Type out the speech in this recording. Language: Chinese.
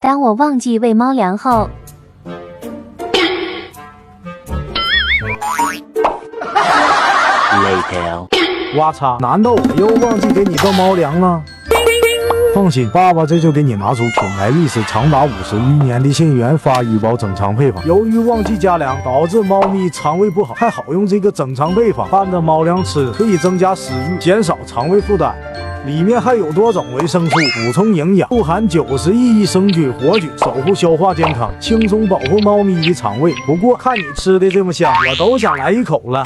当我忘记喂猫粮后，我操！难道我又忘记给你倒猫粮了？放心，爸爸这就给你拿出品牌历史长达50余年的杏源发育包整肠配方。由于忘记加粮，导致猫咪肠胃不好，还好用这个整肠配方拌着猫粮吃，可以增加食欲，减少肠胃负担。里面还有多种维生素补充营养，富含90亿益生菌、活菌，守护消化健康，轻松保护猫咪的肠胃。不过看你吃的这么香，我都想来一口了。